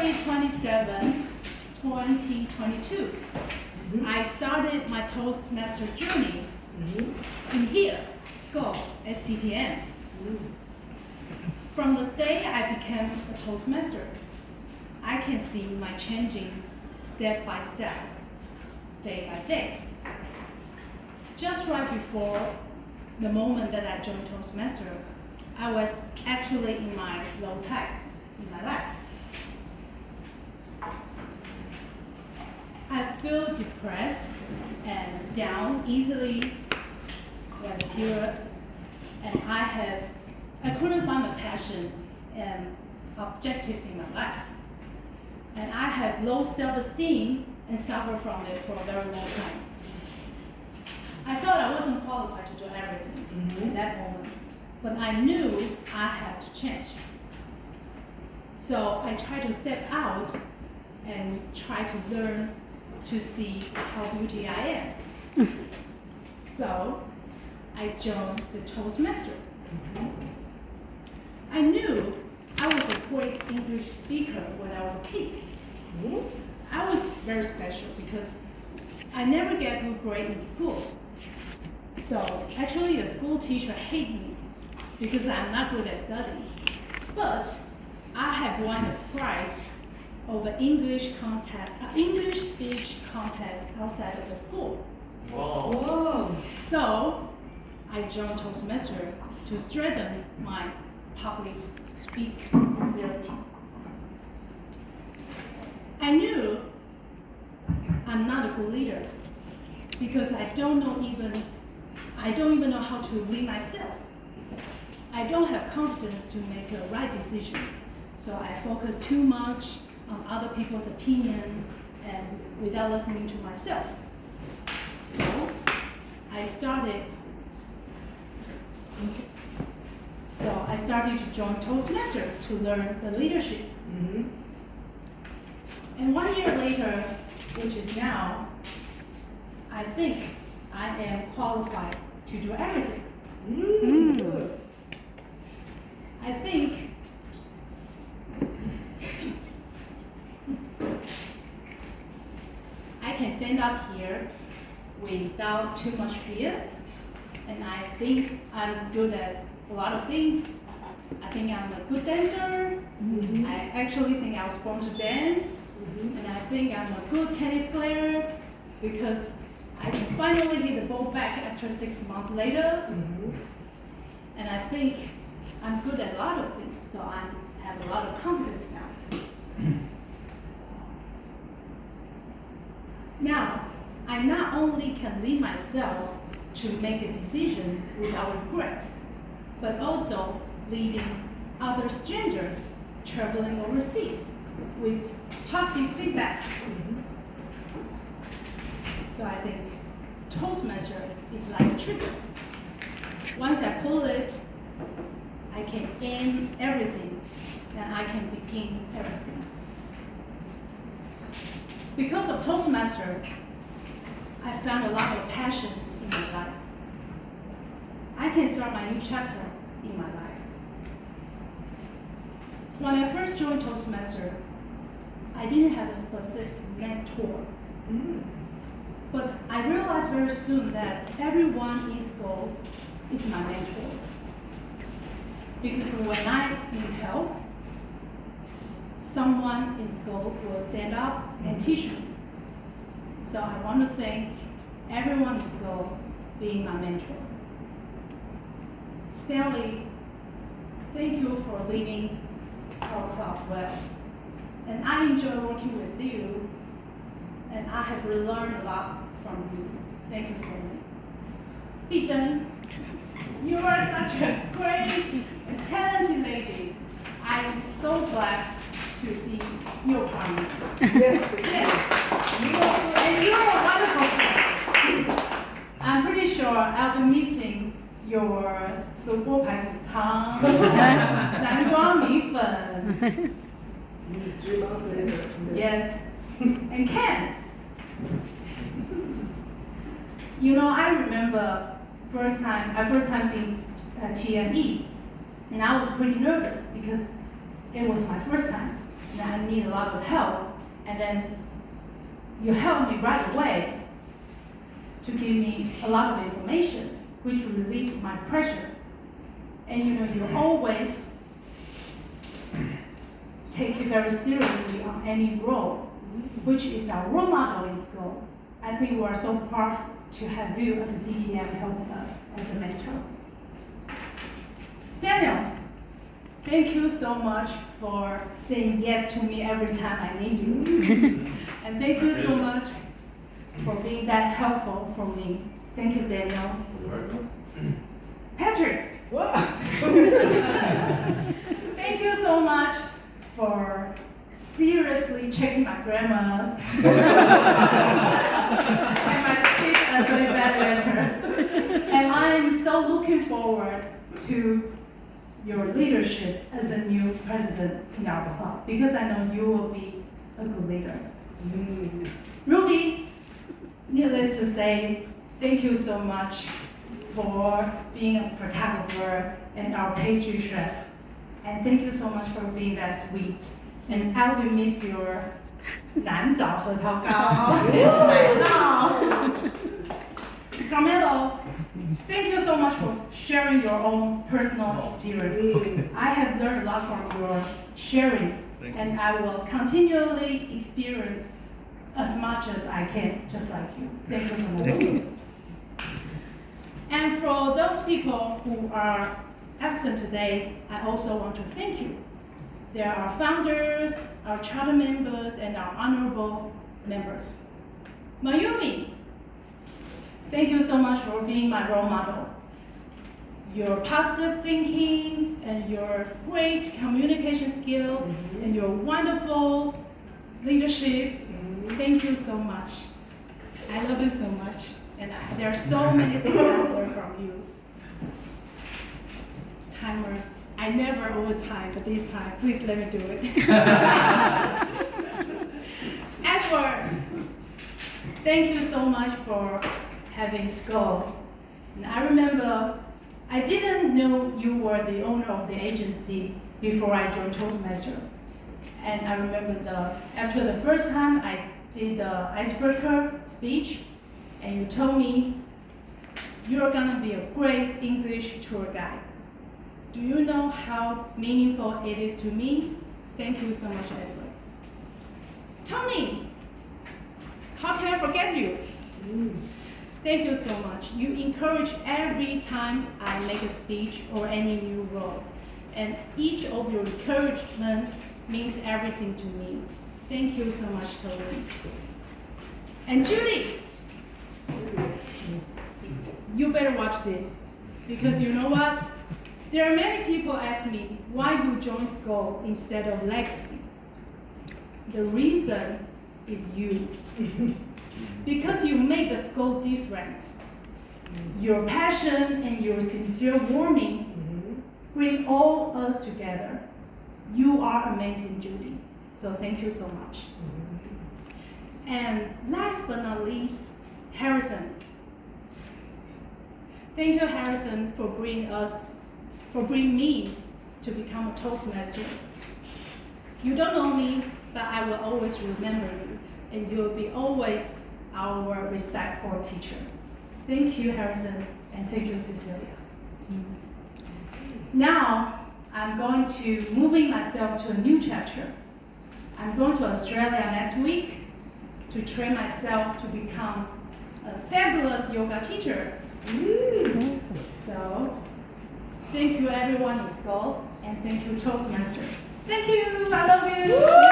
February 27, 2022, I started my Toastmaster journey in here, school, STTM. From the day I became a Toastmaster, I can see my changing step by step, day by day. Just right before the moment that I joined Toastmaster, I was actually in my low tide in my life. I feel depressed and down easily when the period, and I couldn't find my passion and objectives in my life. And I had low self-esteem and suffered from it for a very long time. I thought I wasn't qualified to do everything at that moment, but I knew I had to change. So I tried to step out and try to learn to see how beauty I am. So I joined the Toastmaster. I knew I was a great English speaker when I was a kid. I was very special because I never get good grade in school. So actually the school teacher hated me because I'm not good at studying. But I have won a prize over English speech contest outside of the school. Wow. So I joined Toastmaster to strengthen my public speaking ability. I knew I'm not a good leader because I don't even know how to lead myself. I don't have confidence to make a right decision, so I focus too much on other people's opinion and without listening to myself. So I started to join Toastmaster to learn the leadership. And 1 year later, which is now, I think I am qualified to do everything. I think I can stand up here without too much fear, and I think I'm good at a lot of things. I think I'm a good dancer. I actually think I was born to dance, and I think I'm a good tennis player because I can finally hit the ball back after 6 months later. And I think I'm good at a lot of things, so I have a lot of confidence now. Now, I not only can lead myself to make a decision without regret, but also leading other strangers traveling overseas with positive feedback. So I think Toastmaster is like a trigger. Once I pull it, I can end everything, and I can begin everything. Because of Toastmaster, I found a lot of passions in my life. I can start my new chapter in my life. When I first joined Toastmaster, I didn't have a specific mentor. But I realized very soon that everyone in school is my mentor. Because when I need help, someone in school will stand up and teach me. So I want to thank everyone in school being my mentor. Stanley, thank you for leading our club well. And I enjoy working with you, and I have really learned a lot from you. Thank you, Stanley. Bizhen, you are such a great and talented lady. I'm so glad to be your partner. Yes. And you're a wonderful friend. I'm pretty sure I'll be missing your 萝卜排骨汤、南瓜米粉。Yes. And Ken. You know, I remember first time being TME, and I was pretty nervous because it was my first time. and I need a lot of help, and then you help me right away to give me a lot of information, which will release my pressure. And you always take it very seriously on any role, which is our role model is goal. I think we are so proud to have you as a DTM helping us as a mentor. Daniel, thank you so much for saying yes to me every time I need you. And thank you so much for being that helpful for me. Thank you, Daniel. You're welcome. Patrick, What? thank you so much for seriously checking my grammar and my speech as a bad letter. And I'm so looking forward to your leadership as a new president in our club, because I know you will be a good leader. Ruby, needless to say, thank you so much for being a photographer and our pastry chef. And thank you so much for being that sweet. And I will miss your 南枣核桃糕, 奶酪. Carmelo, thank you so much for sharing your own personal experience. I have learned a lot from your sharing, and I will continually experience as much as I can, just like you. Thank you, Carmelo. And for those people who are absent today, I also want to thank you. There are our founders, our charter members, and our honorable members. Mayumi, thank you so much for being my role model. Your positive thinking and your great communication skill and your wonderful leadership, thank you so much. I love you so much. And there are so many things I've learned from you. Timer. I never overtime, but this time, please let me do it. Edward, thank you so much for having Skull. And I remember I didn't know you were the owner of the agency before I joined Toastmaster. And I remember after the first time I did the icebreaker speech, and you told me you're gonna be a great English tour guide. Do you know how meaningful it is to me? Thank you so much, Edward. Tony, how can I forget you? Thank you so much. You encourage every time I make a speech or any new role. And each of your encouragement means everything to me. Thank you so much, Tony. And Judy, you better watch this, because you know what? There are many people ask me why you joined Skull instead of Legacy. The reason is you. Because you make the Skull different. Your passion and your sincere warming bring all us together. You are amazing, Judy. So thank you so much. And last but not least, Harrison. Thank you, Harrison, for bringing me to become a Toastmaster. You don't know me, but I will always remember you, and you will be always our respectful teacher. Thank you, Harrison, and thank you, Cecilia. Now, I'm going to moving myself to a new chapter. I'm going to Australia next week to train myself to become a fabulous yoga teacher. So, thank you everyone in Skull, and thank you Toastmaster. Thank you, I love you.